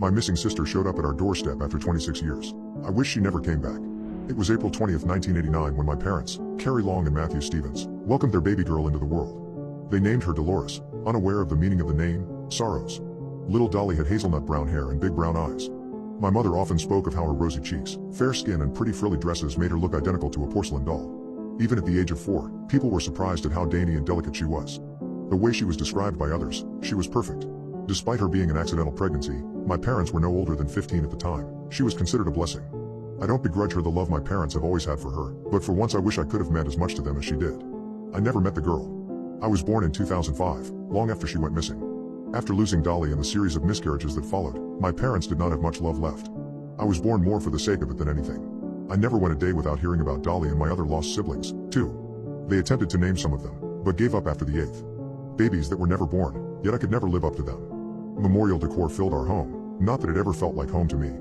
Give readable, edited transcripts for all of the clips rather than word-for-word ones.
My missing sister showed up at our doorstep after 26 years. I wish she never came back. It was April 20th, 1989 when my parents, Carrie Long and Matthew Stevens, welcomed their baby girl into the world. They named her Dolores, unaware of the meaning of the name, Sorrows. Little Dolly had hazelnut brown hair and big brown eyes. My mother often spoke of how her rosy cheeks, fair skin and pretty frilly dresses made her look identical to a porcelain doll. Even at the age of 4, people were surprised at how dainty and delicate she was. The way she was described by others, she was perfect. Despite her being an accidental pregnancy, my parents were no older than 15 at the time. She was considered a blessing. I don't begrudge her the love my parents have always had for her, but for once I wish I could have meant as much to them as she did. I never met the girl. I was born in 2005, long after she went missing. After losing Dolly and the series of miscarriages that followed, my parents did not have much love left. I was born more for the sake of it than anything. I never went a day without hearing about Dolly and my other lost siblings, too. They attempted to name some of them, but gave up after the 8th. Babies that were never born, yet I could never live up to them. Memorial decor filled our home, not that it ever felt like home to me.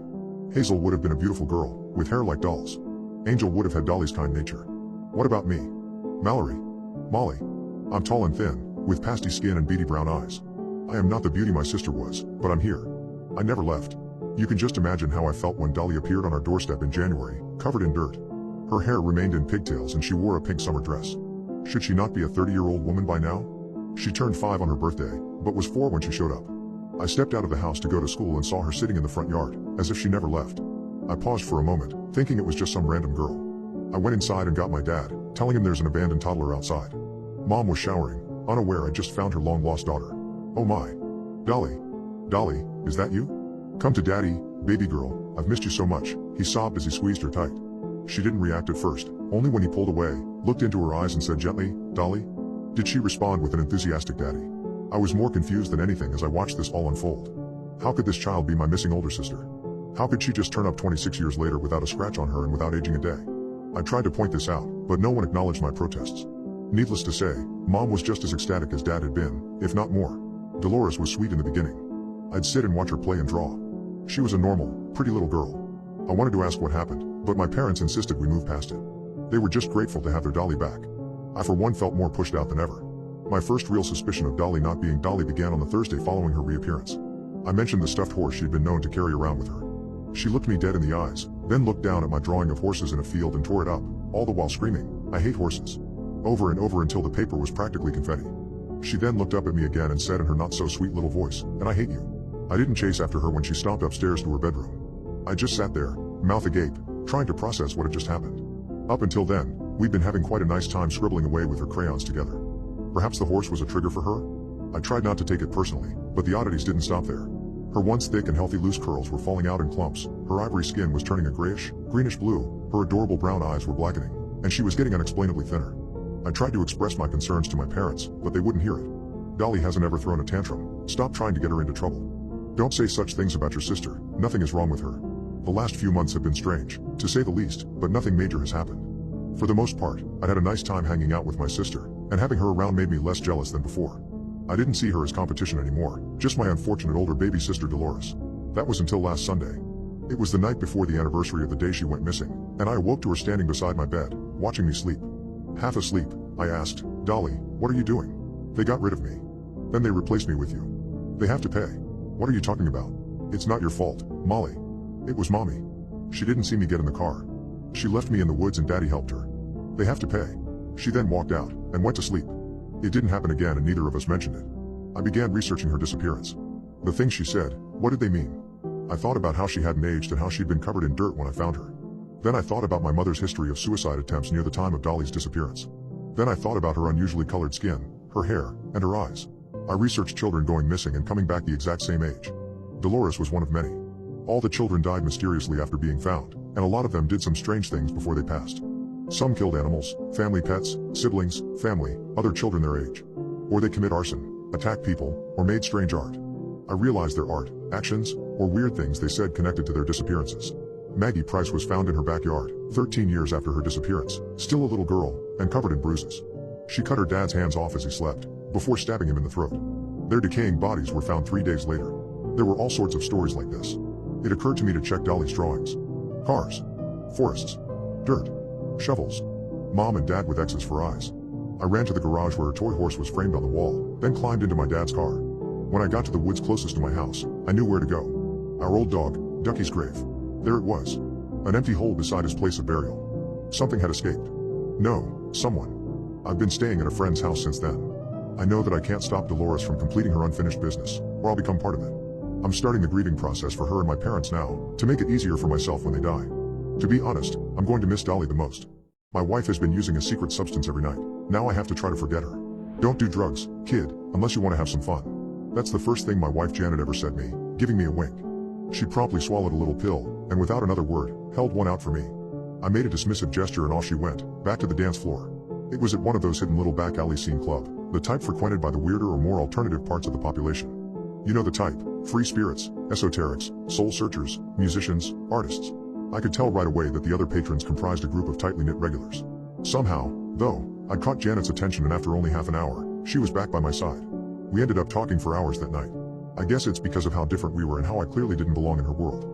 Hazel would have been a beautiful girl, with hair like Doll's. Angel would have had Dolly's kind nature. What about me? Mallory. Molly. I'm tall and thin, with pasty skin and beady brown eyes. I am not the beauty my sister was, but I'm here. I never left. You can just imagine how I felt when Dolly appeared on our doorstep in January, covered in dirt. Her hair remained in pigtails and she wore a pink summer dress. Should she not be a 30-year-old woman by now? She turned 5 on her birthday, but was 4 when she showed up. I stepped out of the house to go to school and saw her sitting in the front yard, as if she never left. I paused for a moment, thinking it was just some random girl. I went inside and got my dad, telling him there's an abandoned toddler outside. Mom was showering, unaware I just found her long-lost daughter. Oh my. Dolly. Dolly, is that you? Come to daddy, baby girl, I've missed you so much, he sobbed as he squeezed her tight. She didn't react at first, only when he pulled away, looked into her eyes and said gently, Dolly? Did she respond with an enthusiastic daddy? I was more confused than anything as I watched this all unfold. How could this child be my missing older sister? How could she just turn up 26 years later without a scratch on her and without aging a day? I tried to point this out, but no one acknowledged my protests. Needless to say, Mom was just as ecstatic as Dad had been, if not more. Dolores was sweet in the beginning. I'd sit and watch her play and draw. She was a normal, pretty little girl. I wanted to ask what happened, but my parents insisted we move past it. They were just grateful to have their Dolly back. I for one felt more pushed out than ever. My first real suspicion of Dolly not being Dolly began on the Thursday following her reappearance. I mentioned the stuffed horse she'd been known to carry around with her. She looked me dead in the eyes, then looked down at my drawing of horses in a field and tore it up, all the while screaming, I hate horses. Over and over until the paper was practically confetti. She then looked up at me again and said in her not-so-sweet little voice, and I hate you. I didn't chase after her when she stomped upstairs to her bedroom. I just sat there, mouth agape, trying to process what had just happened. Up until then, we'd been having quite a nice time scribbling away with her crayons together. Perhaps the horse was a trigger for her? I tried not to take it personally, but the oddities didn't stop there. Her once thick and healthy loose curls were falling out in clumps, her ivory skin was turning a grayish, greenish blue, her adorable brown eyes were blackening, and she was getting unexplainably thinner. I tried to express my concerns to my parents, but they wouldn't hear it. Dolly hasn't ever thrown a tantrum. Stop trying to get her into trouble. Don't say such things about your sister, nothing is wrong with her. The last few months have been strange, to say the least, but nothing major has happened. For the most part, I'd had a nice time hanging out with my sister, and having her around made me less jealous than before. I didn't see her as competition anymore, just my unfortunate older baby sister Dolores. That was until last Sunday. It was the night before the anniversary of the day she went missing, and I awoke to her standing beside my bed, watching me sleep. Half asleep, I asked, Dolly, what are you doing? They got rid of me. Then they replaced me with you. They have to pay. What are you talking about? It's not your fault, Molly. It was Mommy. She didn't see me get in the car. She left me in the woods and Daddy helped her. They have to pay. She then walked out, and went to sleep. It didn't happen again and neither of us mentioned it. I began researching her disappearance. The things she said, what did they mean? I thought about how she hadn't aged and how she'd been covered in dirt when I found her. Then I thought about my mother's history of suicide attempts near the time of Dolly's disappearance. Then I thought about her unusually colored skin, her hair, and her eyes. I researched children going missing and coming back the exact same age. Dolores was one of many. All the children died mysteriously after being found, and a lot of them did some strange things before they passed. Some killed animals, family pets, siblings, family, other children their age. Or they commit arson, attacked people, or made strange art. I realized their art, actions, or weird things they said connected to their disappearances. Maggie Price was found in her backyard, 13 years after her disappearance, still a little girl, and covered in bruises. She cut her dad's hands off as he slept, before stabbing him in the throat. Their decaying bodies were found 3 days later. There were all sorts of stories like this. It occurred to me to check Dolly's drawings. Cars. Forests. Dirt. Shovels. Mom and Dad with X's for eyes. I ran to the garage where her toy horse was framed on the wall, then climbed into my dad's car. When I got to the woods closest to my house, I knew where to go. Our old dog, Ducky's grave. There it was. An empty hole beside his place of burial. Something had escaped. No, someone. I've been staying at a friend's house since then. I know that I can't stop Dolores from completing her unfinished business, or I'll become part of it. I'm starting the grieving process for her and my parents now, to make it easier for myself when they die. To be honest, I'm going to miss Dolly the most. My wife has been using a secret substance every night. Now I have to try to forget her. Don't do drugs, kid, unless you want to have some fun. That's the first thing my wife Janet ever said me, giving me a wink. She promptly swallowed a little pill, and without another word, held one out for me. I made a dismissive gesture and off she went, back to the dance floor. It was at one of those hidden little back alley scene club, the type frequented by the weirder or more alternative parts of the population. You know the type, free spirits, esoterics, soul searchers, musicians, artists. I could tell right away that the other patrons comprised a group of tightly knit regulars. Somehow, though, I caught Janet's attention and after only half an hour, she was back by my side. We ended up talking for hours that night. I guess it's because of how different we were and how I clearly didn't belong in her world.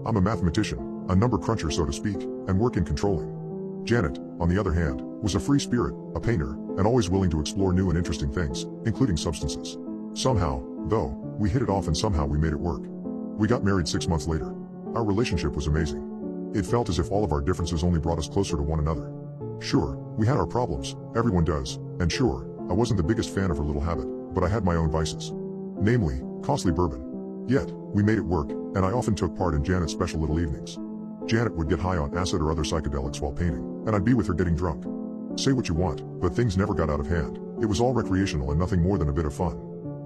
I'm a mathematician, a number cruncher so to speak, and work in controlling. Janet, on the other hand, was a free spirit, a painter, and always willing to explore new and interesting things, including substances. Somehow, though, we hit it off and somehow we made it work. We got married 6 months later. Our relationship was amazing. It felt as if all of our differences only brought us closer to one another. Sure, we had our problems, everyone does, and sure, I wasn't the biggest fan of her little habit, but I had my own vices. Namely, costly bourbon. Yet, we made it work, and I often took part in Janet's special little evenings. Janet would get high on acid or other psychedelics while painting, and I'd be with her getting drunk. Say what you want, but things never got out of hand. It was all recreational and nothing more than a bit of fun.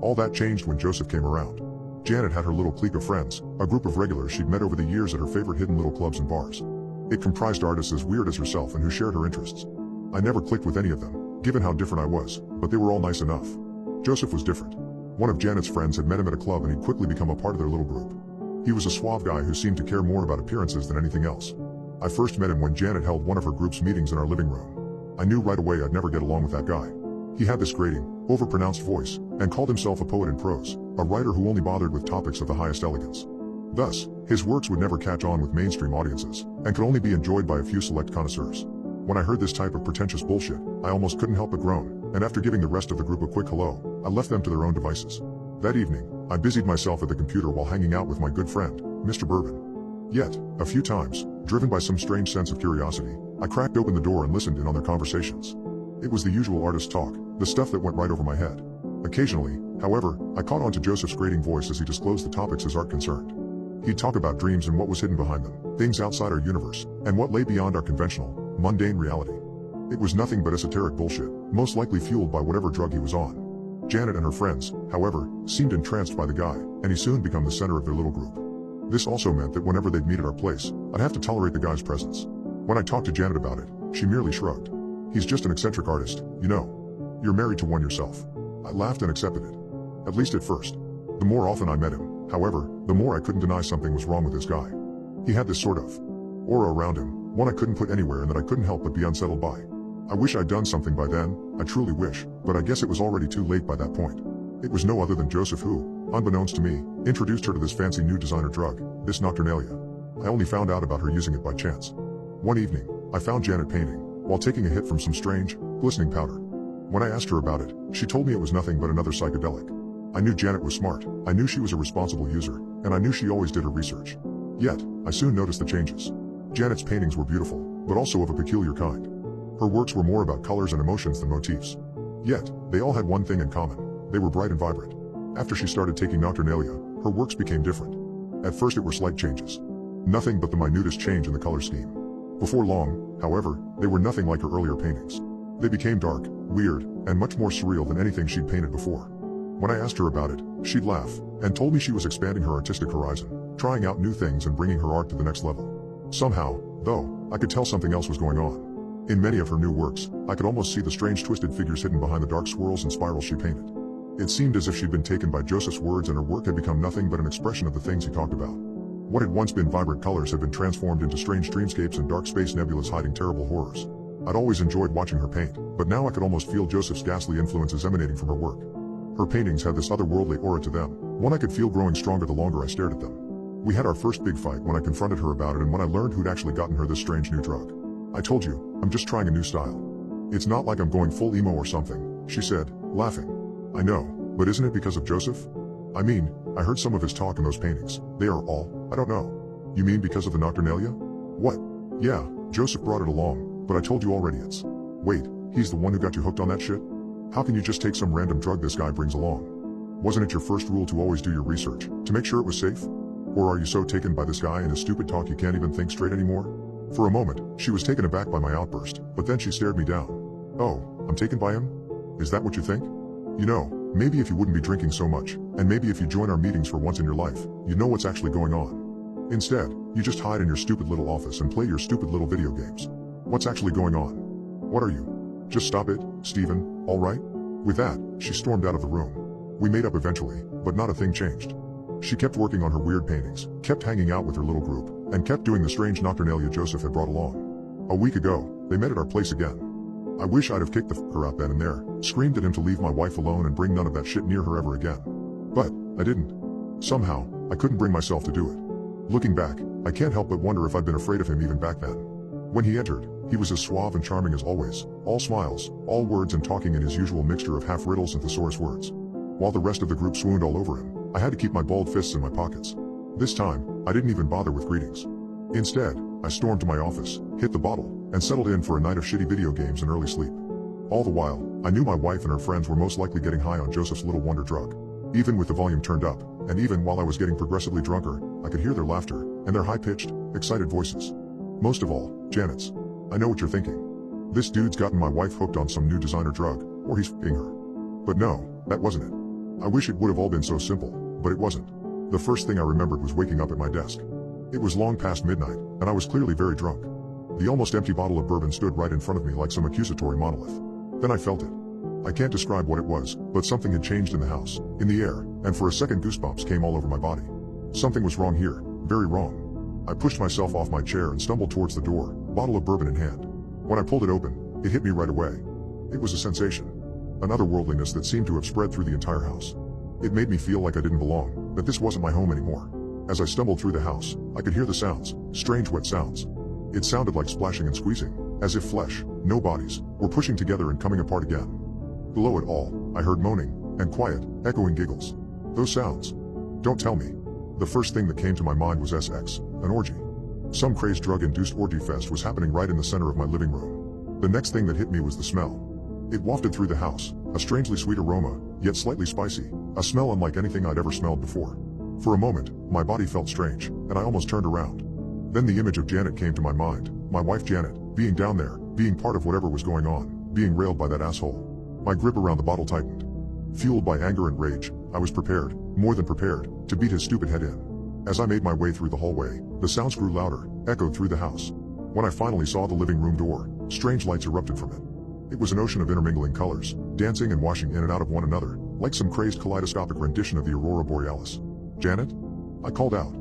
All that changed when Joseph came around. Janet had her little clique of friends, a group of regulars she'd met over the years at her favorite hidden little clubs and bars. It comprised artists as weird as herself and who shared her interests. I never clicked with any of them, given how different I was, but they were all nice enough. Joseph was different. One of Janet's friends had met him at a club and he'd quickly become a part of their little group. He was a suave guy who seemed to care more about appearances than anything else. I first met him when Janet held one of her group's meetings in our living room. I knew right away I'd never get along with that guy. He had this grating, overpronounced voice, and called himself a poet in prose, a writer who only bothered with topics of the highest elegance. Thus, his works would never catch on with mainstream audiences, and could only be enjoyed by a few select connoisseurs. When I heard this type of pretentious bullshit, I almost couldn't help but groan, and after giving the rest of the group a quick hello, I left them to their own devices. That evening, I busied myself at the computer while hanging out with my good friend, Mr. Bourbon. Yet, a few times, driven by some strange sense of curiosity, I cracked open the door and listened in on their conversations. It was the usual artist talk, the stuff that went right over my head. Occasionally, however, I caught on to Joseph's grating voice as he disclosed the topics his art concerned. He'd talk about dreams and what was hidden behind them, things outside our universe, and what lay beyond our conventional, mundane reality. It was nothing but esoteric bullshit, most likely fueled by whatever drug he was on. Janet and her friends, however, seemed entranced by the guy, and he soon became the center of their little group. This also meant that whenever they'd meet at our place, I'd have to tolerate the guy's presence. When I talked to Janet about it, she merely shrugged. He's just an eccentric artist, you know. You're married to one yourself. I laughed and accepted it. At least at first. The more often I met him, however, the more I couldn't deny something was wrong with this guy. He had this sort of aura around him, one I couldn't put anywhere and that I couldn't help but be unsettled by. I wish I'd done something by then, I truly wish, but I guess it was already too late by that point. It was no other than Joseph who, unbeknownst to me, introduced her to this fancy new designer drug, this Nocturnalia. I only found out about her using it by chance. One evening, I found Janet painting, while taking a hit from some strange, glistening powder. When I asked her about it, she told me it was nothing but another psychedelic. I knew Janet was smart, I knew she was a responsible user, and I knew she always did her research. Yet, I soon noticed the changes. Janet's paintings were beautiful, but also of a peculiar kind. Her works were more about colors and emotions than motifs. Yet, they all had one thing in common. They were bright and vibrant. After she started taking Nocturnalia, her works became different. At first it were slight changes. Nothing but the minutest change in the color scheme. Before long, however, they were nothing like her earlier paintings. They became dark, weird, and much more surreal than anything she'd painted before. When I asked her about it, she'd laugh, and told me she was expanding her artistic horizon, trying out new things and bringing her art to the next level. Somehow, though, I could tell something else was going on. In many of her new works, I could almost see the strange twisted figures hidden behind the dark swirls and spirals she painted. It seemed as if she'd been taken by Joseph's words and her work had become nothing but an expression of the things he talked about. What had once been vibrant colors had been transformed into strange dreamscapes and dark space nebulas hiding terrible horrors. I'd always enjoyed watching her paint, but now I could almost feel Joseph's ghastly influences emanating from her work. Her paintings had this otherworldly aura to them, one I could feel growing stronger the longer I stared at them. We had our first big fight when I confronted her about it and when I learned who'd actually gotten her this strange new drug. I told you, I'm just trying a new style. It's not like I'm going full emo or something, she said, laughing. I know, but isn't it because of Joseph? I mean, I heard some of his talk in those paintings. They are all, I don't know. You mean because of the Nocturnalia? What? Yeah, Joseph brought it along, but I told you already it's... Wait, he's the one who got you hooked on that shit? How can you just take some random drug this guy brings along? Wasn't it your first rule to always do your research, to make sure it was safe? Or are you so taken by this guy and his stupid talk you can't even think straight anymore? For a moment, she was taken aback by my outburst, but then she stared me down. Oh, I'm taken by him? Is that what you think? You know, maybe if you wouldn't be drinking so much, and maybe if you join our meetings for once in your life, you'd know what's actually going on. Instead, you just hide in your stupid little office and play your stupid little video games. What's actually going on? What are you? Just stop it, Stephen, alright? With that, she stormed out of the room. We made up eventually, but not a thing changed. She kept working on her weird paintings, kept hanging out with her little group, and kept doing the strange Nocturnalia Joseph had brought along. A week ago, they met at our place again. I wish I'd have kicked the fucker out then and there, screamed at him to leave my wife alone and bring none of that shit near her ever again. But, I didn't. Somehow, I couldn't bring myself to do it. Looking back, I can't help but wonder if I'd been afraid of him even back then. When he entered, he was as suave and charming as always, all smiles, all words and talking in his usual mixture of half riddles and thesaurus words. While the rest of the group swooned all over him, I had to keep my balled fists in my pockets. This time, I didn't even bother with greetings. Instead, I stormed to my office, hit the bottle, and settled in for a night of shitty video games and early sleep. All the while, I knew my wife and her friends were most likely getting high on Joseph's little wonder drug. Even with the volume turned up, and even while I was getting progressively drunker, I could hear their laughter, and their high-pitched, excited voices. Most of all, Janet's. I know what you're thinking. This dude's gotten my wife hooked on some new designer drug, or he's f***ing her. But no, that wasn't it. I wish it would have all been so simple, but it wasn't. The first thing I remembered was waking up at my desk. It was long past midnight, and I was clearly very drunk. The almost empty bottle of bourbon stood right in front of me like some accusatory monolith. Then I felt it. I can't describe what it was, but something had changed in the house, in the air, and for a second goosebumps came all over my body. Something was wrong here, very wrong. I pushed myself off my chair and stumbled towards the door, bottle of bourbon in hand. When I pulled it open, it hit me right away. It was a sensation. An otherworldliness that seemed to have spread through the entire house. It made me feel like I didn't belong, that this wasn't my home anymore. As I stumbled through the house, I could hear the sounds, strange wet sounds. It sounded like splashing and squeezing, as if flesh, no bodies, were pushing together and coming apart again. Below it all, I heard moaning, and quiet, echoing giggles. Those sounds. Don't tell me. The first thing that came to my mind was SX, an orgy. Some crazed drug-induced orgy fest was happening right in the center of my living room. The next thing that hit me was the smell. It wafted through the house, a strangely sweet aroma, yet slightly spicy, a smell unlike anything I'd ever smelled before. For a moment, my body felt strange, and I almost turned around. Then the image of Janet came to my mind, my wife Janet, being down there, being part of whatever was going on, being railed by that asshole. My grip around the bottle tightened. Fueled by anger and rage, I was prepared, more than prepared, to beat his stupid head in. As I made my way through the hallway, the sounds grew louder, echoed through the house. When I finally saw the living room door, strange lights erupted from it. It was an ocean of intermingling colors, dancing and washing in and out of one another, like some crazed kaleidoscopic rendition of the Aurora Borealis. Janet? I called out.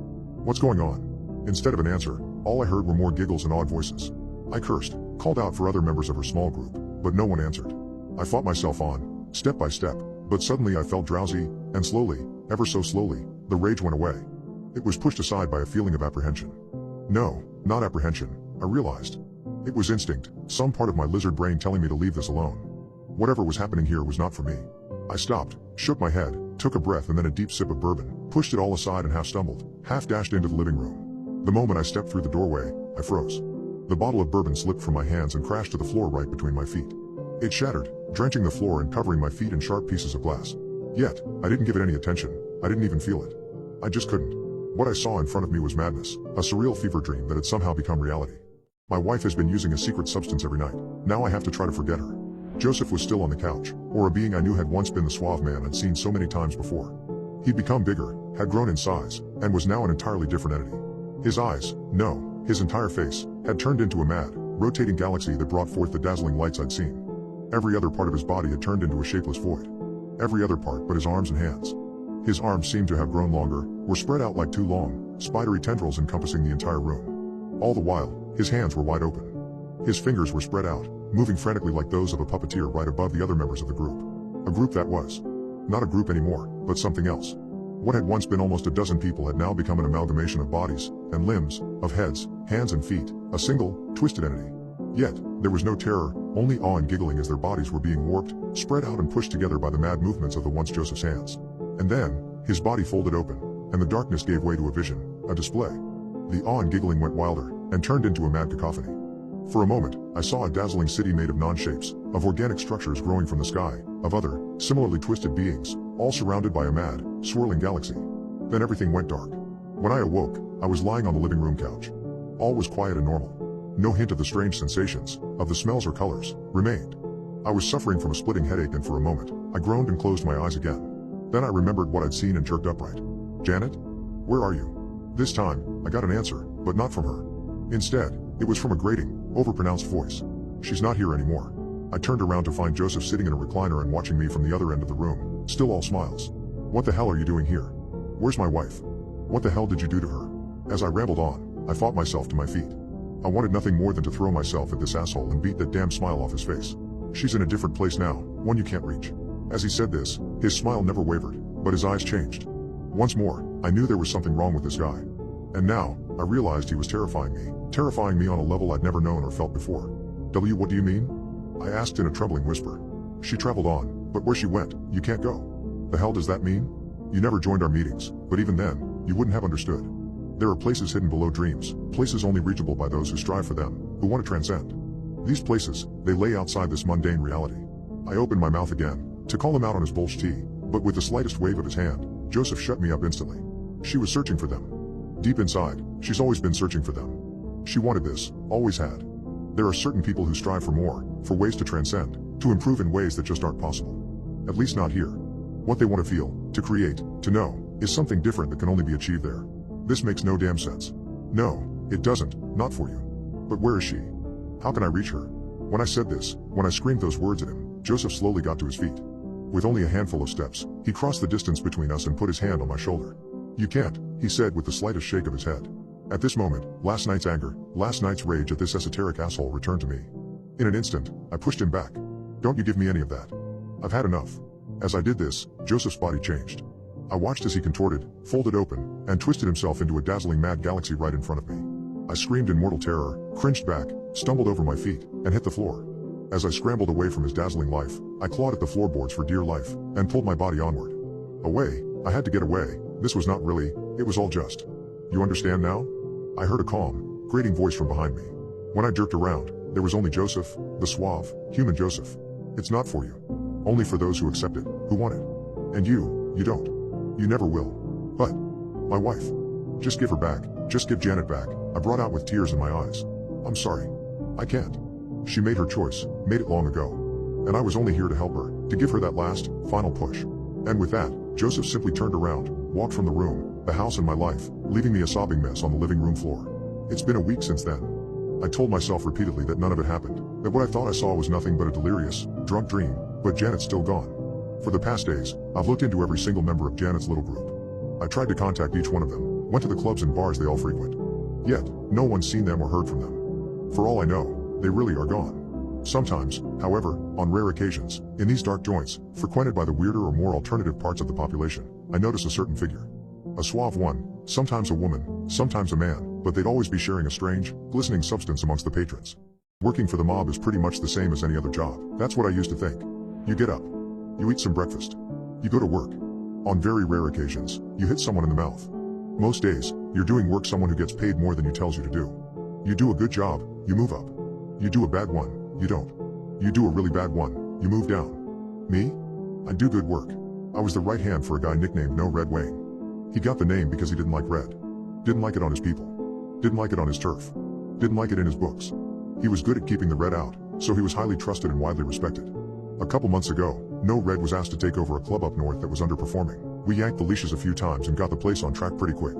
What's going on? Instead of an answer, all I heard were more giggles and odd voices. I cursed, called out for other members of her small group, but no one answered. I fought myself on, step by step, but suddenly I felt drowsy, and slowly, ever so slowly, the rage went away. It was pushed aside by a feeling of apprehension. No, not apprehension, I realized. It was instinct, some part of my lizard brain telling me to leave this alone. Whatever was happening here was not for me. I stopped, shook my head, took a breath and then a deep sip of bourbon, pushed it all aside and half stumbled, half dashed into the living room. The moment I stepped through the doorway, I froze. The bottle of bourbon slipped from my hands and crashed to the floor right between my feet. It shattered, drenching the floor and covering my feet in sharp pieces of glass. Yet, I didn't give it any attention, I didn't even feel it. I just couldn't. What I saw in front of me was madness, a surreal fever dream that had somehow become reality. My wife has been using a secret substance every night. Now I have to try to forget her. Joseph was still on the couch, or a being I knew had once been the suave man I'd seen so many times before. He'd become bigger, had grown in size, and was now an entirely different entity. His eyes, no, his entire face, had turned into a mad, rotating galaxy that brought forth the dazzling lights I'd seen. Every other part of his body had turned into a shapeless void. Every other part but his arms and hands. His arms seemed to have grown longer, were spread out like two long, spidery tendrils encompassing the entire room. All the while, his hands were wide open. His fingers were spread out, moving frantically like those of a puppeteer right above the other members of the group. A group that was not a group anymore, but something else. What had once been almost a dozen people had now become an amalgamation of bodies, and limbs, of heads, hands and feet, a single, twisted entity. Yet, there was no terror, only awe and giggling as their bodies were being warped, spread out and pushed together by the mad movements of the once Joseph's hands. And then, His body folded open, and the darkness gave way to a vision, a display. The awe and giggling went wilder, and turned into a mad cacophony. For a moment, I saw a dazzling city made of non-shapes, of organic structures growing from the sky, of other, similarly twisted beings, all surrounded by a mad, swirling galaxy. Then everything went dark. When I awoke, I was lying on the living room couch. All was quiet and normal. No hint of the strange sensations, of the smells or colors, remained. I was suffering from a splitting headache, and for a moment, I groaned and closed my eyes again. Then I remembered what I'd seen and jerked upright. "Janet? Where are you?" This time, I got an answer, but not from her. Instead, it was from a grating, overpronounced voice. "She's not here anymore." I turned around to find Joseph sitting in a recliner and watching me from the other end of the room, still all smiles. "What the hell are you doing here? Where's my wife? What the hell did you do to her?" As I rambled on, I fought myself to my feet. I wanted nothing more than to throw myself at this asshole and beat that damn smile off his face. "She's in a different place now, one you can't reach." As he said this, his smile never wavered, but his eyes changed. Once more, I knew there was something wrong with this guy. And now, I realized he was terrifying me on a level I'd never known or felt before. What do you mean?" I asked in a trembling whisper. She traveled on, "But where she went, you can't go." "The hell does that mean?" "You never joined our meetings, but even then, you wouldn't have understood. There are places hidden below dreams, places only reachable by those who strive for them, who want to transcend. These places, they lay outside this mundane reality." I opened my mouth again, to call him out on his bullshit, but with the slightest wave of his hand, Joseph shut me up instantly. She was searching for them. Deep inside, she's always been searching for them. She wanted this, always had. There are certain people who strive for more, for ways to transcend, to improve in ways that just aren't possible. At least not here. What they want to feel, to create, to know, is something different that can only be achieved there. This makes no damn sense. No, it doesn't, not for you. But where is she? How can I reach her? When I said this, when I screamed those words at him, Joseph slowly got to his feet. With only a handful of steps, he crossed the distance between us and put his hand on my shoulder. "You can't," he said with the slightest shake of his head. At this moment, last night's anger, last night's rage at this esoteric asshole returned to me. In an instant, I pushed him back. "Don't you give me any of that. I've had enough." As I did this, Joseph's body changed. I watched as he contorted, folded open, and twisted himself into a dazzling mad galaxy right in front of me. I screamed in mortal terror, cringed back, stumbled over my feet, and hit the floor. As I scrambled away from his dazzling life, I clawed at the floorboards for dear life, and pulled my body onward. Away, I had to get away. This was not really, it was all just. "You understand now?" I heard a calm, grating voice from behind me. When I jerked around, there was only Joseph, the suave, human Joseph. "It's not for you. Only for those who accept it, who want it. And you don't. You never will." "But, my wife. Just give her back, just give Janet back," I brought out with tears in my eyes. "I'm sorry. I can't. She made her choice, made it long ago. And I was only here to help her, to give her that last, final push." And with that, Joseph simply turned around, walked from the room, the house and my life, leaving me a sobbing mess on the living room floor. It's been a week since then. I told myself repeatedly that none of it happened, that what I thought I saw was nothing but a delirious, drunk dream, but Janet's still gone. For the past days, I've looked into every single member of Janet's little group. I tried to contact each one of them, went to the clubs and bars they all frequent. Yet, no one's seen them or heard from them. For all I know, they really are gone. Sometimes, however, on rare occasions, in these dark joints, frequented by the weirder or more alternative parts of the population, I notice a certain figure. A suave one, sometimes a woman, sometimes a man, but they'd always be sharing a strange, glistening substance amongst the patrons. Working for the mob is pretty much the same as any other job. That's what I used to think. You get up. You eat some breakfast. You go to work. On very rare occasions, you hit someone in the mouth. Most days, you're doing work someone who gets paid more than you tells you to do. You do a good job, you move up. You do a bad one, you don't. You do a really bad one, you move down. Me? I do good work. I was the right hand for a guy nicknamed No Red Wayne. He got the name because he didn't like red. Didn't like it on his people. Didn't like it on his turf. Didn't like it in his books. He was good at keeping the red out, so he was highly trusted and widely respected. A couple months ago, No Red was asked to take over a club up north that was underperforming. We yanked the leashes a few times and got the place on track pretty quick.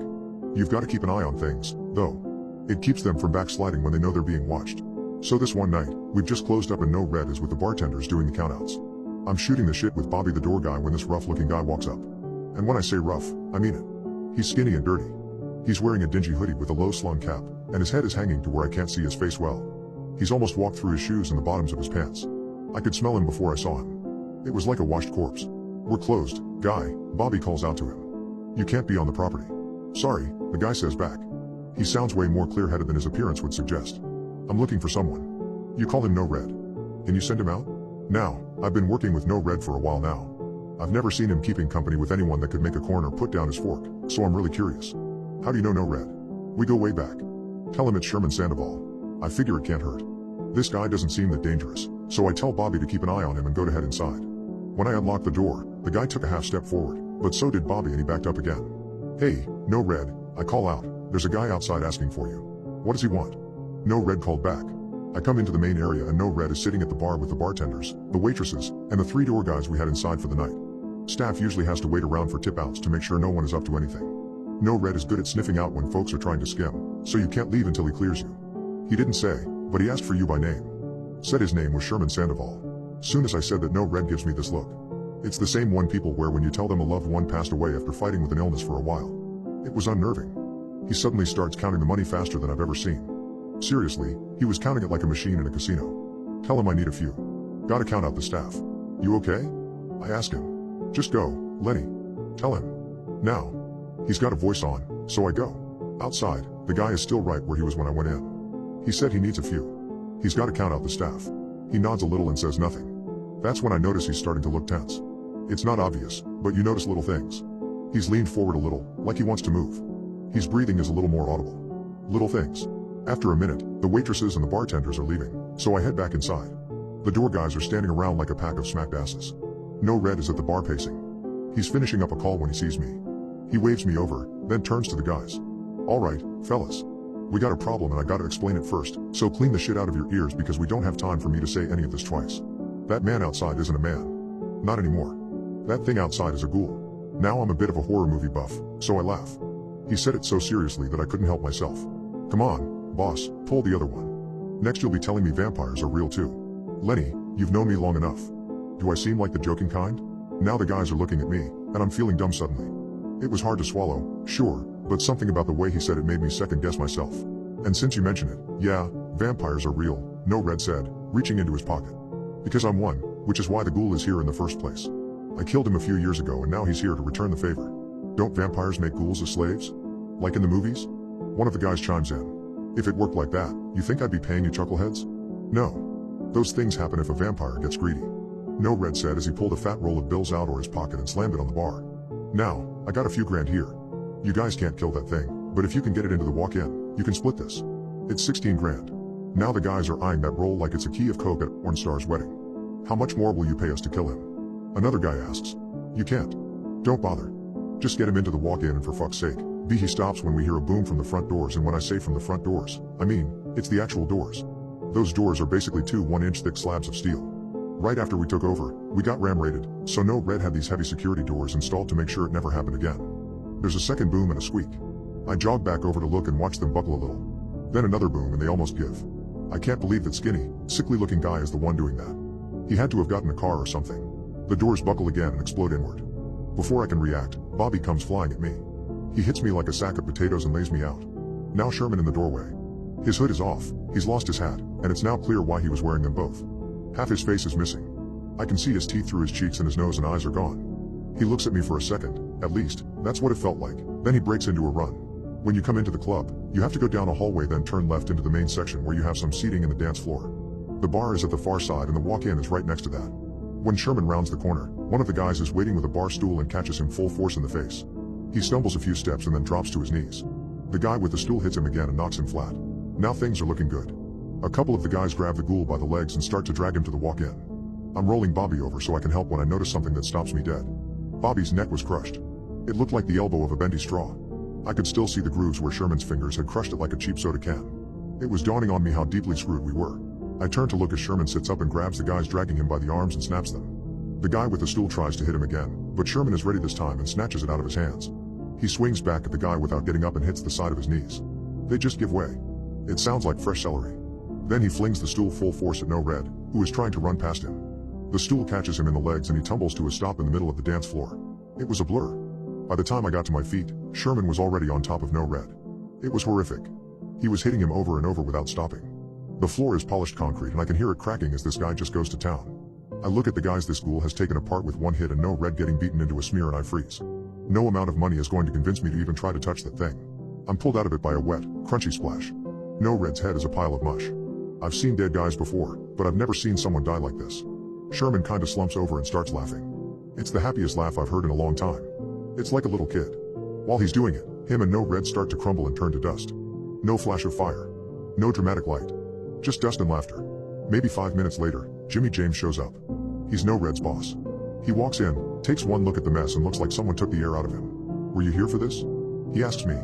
You've got to keep an eye on things, though. It keeps them from backsliding when they know they're being watched. So this one night, we've just closed up and No Red is with the bartenders doing the countouts. I'm shooting the shit with Bobby the door guy when this rough-looking guy walks up. And when I say rough, I mean it. He's skinny and dirty. He's wearing a dingy hoodie with a low-slung cap, and his head is hanging to where I can't see his face well. He's almost walked through his shoes and the bottoms of his pants. I could smell him before I saw him. It was like a washed corpse. "We're closed, guy," Bobby calls out to him. "You can't be on the property." "Sorry," the guy says back. He sounds way more clear-headed than his appearance would suggest. "I'm looking for someone." "You call him No Red. Can you send him out?" "Now, I've been working with No Red for a while now. I've never seen him keeping company with anyone that could make a corn or put down his fork, so I'm really curious. How do you know No Red? We go way back. Tell him it's Sherman Sandoval. I figure it can't hurt. This guy doesn't seem that dangerous, so I tell Bobby to keep an eye on him and go to head inside. When I unlock the door, the guy took a half step forward, but so did Bobby and he backed up again. Hey, No Red, I call out, there's a guy outside asking for you. What does he want? No Red called back. I come into the main area and No Red is sitting at the bar with the bartenders, the waitresses, and the 3 door guys we had inside for the night. Staff usually has to wait around for tip outs to make sure no one is up to anything. No Red is good at sniffing out when folks are trying to skim, so you can't leave until he clears you. He didn't say, but he asked for you by name. Said his name was Sherman Sandoval. Soon as I said that, No Red gives me this look. It's the same one people wear when you tell them a loved one passed away after fighting with an illness for a while. It was unnerving. He suddenly starts counting the money faster than I've ever seen. Seriously, he was counting it like a machine in a casino. Tell him I need a few. Gotta count out the staff. You okay? I ask him. Just go, Lenny. Tell him. Now. He's got a voice on, so I go. Outside, the guy is still right where he was when I went in. He said he needs a few. He's gotta count out the staff. He nods a little and says nothing. That's when I notice he's starting to look tense. It's not obvious, but you notice little things. He's leaned forward a little, like he wants to move. His breathing is a little more audible. Little things. After a minute, the waitresses and the bartenders are leaving, so I head back inside. The door guys are standing around like a pack of smacked asses. No Red is at the bar pacing. He's finishing up a call when he sees me. He waves me over, then turns to the guys. Alright, fellas. We got a problem and I gotta explain it first, so clean the shit out of your ears because we don't have time for me to say any of this twice. That man outside isn't a man. Not anymore. That thing outside is a ghoul. Now I'm a bit of a horror movie buff, so I laugh. He said it so seriously that I couldn't help myself. Come on, boss, told the other one. Next you'll be telling me vampires are real too. Lenny, you've known me long enough. Do I seem like the joking kind? Now the guys are looking at me, and I'm feeling dumb suddenly. It was hard to swallow, sure, but something about the way he said it made me second guess myself. And since you mention it, yeah, vampires are real, No Red said, reaching into his pocket. Because I'm one, which is why the ghoul is here in the first place. I killed him a few years ago and now he's here to return the favor. Don't vampires make ghouls as slaves? Like in the movies? One of the guys chimes in. If it worked like that, you think I'd be paying you chuckleheads? No. Those things happen if a vampire gets greedy. No Red said as he pulled a fat roll of bills out of his pocket and slammed it on the bar. Now, I got a few grand here. You guys can't kill that thing, but if you can get it into the walk-in, you can split this. It's 16 grand. Now the guys are eyeing that roll like it's a key of coke at Pornstar's wedding. How much more will you pay us to kill him? Another guy asks. You can't. Don't bother. Just get him into the walk-in and for fuck's sake. B. He stops when we hear a boom from the front doors, and when I say from the front doors, I mean, it's the actual doors. Those doors are basically 2 1-inch thick slabs of steel. Right after we took over, we got ram-raided, so No Red had these heavy security doors installed to make sure it never happened again. There's a second boom and a squeak. I jog back over to look and watch them buckle a little. Then another boom and they almost give. I can't believe that skinny, sickly looking guy is the one doing that. He had to have gotten a car or something. The doors buckle again and explode inward. Before I can react, Bobby comes flying at me. He hits me like a sack of potatoes and lays me out. Now Sherman in the doorway. His hood is off, he's lost his hat, and it's now clear why he was wearing them both. Half his face is missing. I can see his teeth through his cheeks and his nose and eyes are gone. He looks at me for a second, at least, that's what it felt like, then he breaks into a run. When you come into the club, you have to go down a hallway then turn left into the main section where you have some seating in the dance floor. The bar is at the far side and the walk-in is right next to that. When Sherman rounds the corner, one of the guys is waiting with a bar stool and catches him full force in the face. He stumbles a few steps and then drops to his knees. The guy with the stool hits him again and knocks him flat. Now things are looking good. A couple of the guys grab the ghoul by the legs and start to drag him to the walk-in. I'm rolling Bobby over so I can help when I notice something that stops me dead. Bobby's neck was crushed. It looked like the elbow of a bendy straw. I could still see the grooves where Sherman's fingers had crushed it like a cheap soda can. It was dawning on me how deeply screwed we were. I turn to look as Sherman sits up and grabs the guys dragging him by the arms and snaps them. The guy with the stool tries to hit him again, but Sherman is ready this time and snatches it out of his hands. He swings back at the guy without getting up and hits the side of his knees. They just give way. It sounds like fresh celery. Then he flings the stool full force at No Red, who is trying to run past him. The stool catches him in the legs and he tumbles to a stop in the middle of the dance floor. It was a blur. By the time I got to my feet, Sherman was already on top of No Red. It was horrific. He was hitting him over and over without stopping. The floor is polished concrete and I can hear it cracking as this guy just goes to town. I look at the guys this ghoul has taken apart with one hit and No Red getting beaten into a smear and I freeze. No amount of money is going to convince me to even try to touch that thing. I'm pulled out of it by a wet, crunchy splash. No Red's head is a pile of mush. I've seen dead guys before, but I've never seen someone die like this. Sherman kinda slumps over and starts laughing. It's the happiest laugh I've heard in a long time. It's like a little kid. While he's doing it, him and No Red start to crumble and turn to dust. No flash of fire. No dramatic light. Just dust and laughter. Maybe 5 minutes later, Jimmy James shows up. He's No Red's boss. He walks in, takes one look at the mess and looks like someone took the air out of him. Were you here for this? He asks me.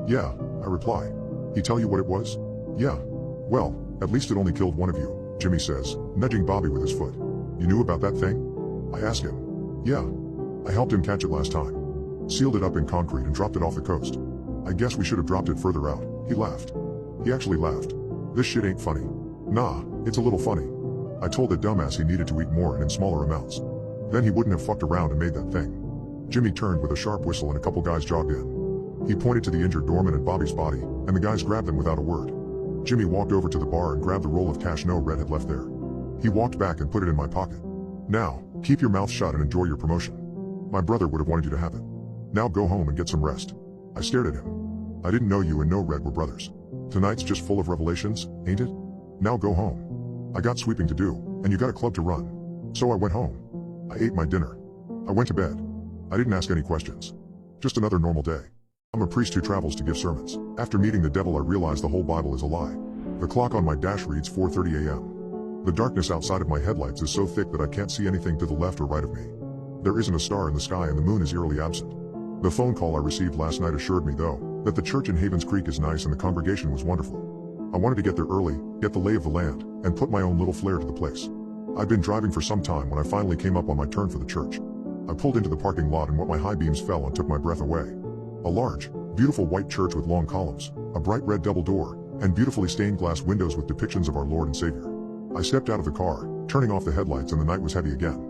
Yeah, I reply. He tell you what it was? Yeah. Well, at least it only killed one of you, Jimmy says, nudging Bobby with his foot. You knew about that thing? I ask him. Yeah. I helped him catch it last time. Sealed it up in concrete and dropped it off the coast. I guess we should have dropped it further out. He laughed. He actually laughed. This shit ain't funny. Nah, it's a little funny. I told that dumbass he needed to eat more and in smaller amounts. Then he wouldn't have fucked around and made that thing. Jimmy turned with a sharp whistle and a couple guys jogged in. He pointed to the injured doorman and Bobby's body, and the guys grabbed them without a word. Jimmy walked over to the bar and grabbed the roll of cash No Red had left there. He walked back and put it in my pocket. Now, keep your mouth shut and enjoy your promotion. My brother would have wanted you to have it. Now go home and get some rest. I stared at him. I didn't know you and No Red were brothers. Tonight's just full of revelations, ain't it? Now go home. I got sweeping to do, and you got a club to run. So I went home. I ate my dinner. I went to bed. I didn't ask any questions. Just another normal day. I'm a priest who travels to give sermons. After meeting the devil I realized the whole Bible is a lie. The clock on my dash reads 4:30 a.m. The darkness outside of my headlights is so thick that I can't see anything to the left or right of me. There isn't a star in the sky and the moon is eerily absent. The phone call I received last night assured me though, that the church in Havens Creek is nice and the congregation was wonderful. I wanted to get there early, get the lay of the land, and put my own little flair to the place. I'd been driving for some time when I finally came up on my turn for the church. I pulled into the parking lot and what my high beams fell on took my breath away. A large, beautiful white church with long columns, a bright red double door, and beautifully stained glass windows with depictions of our Lord and Savior. I stepped out of the car, turning off the headlights, and the night was heavy again.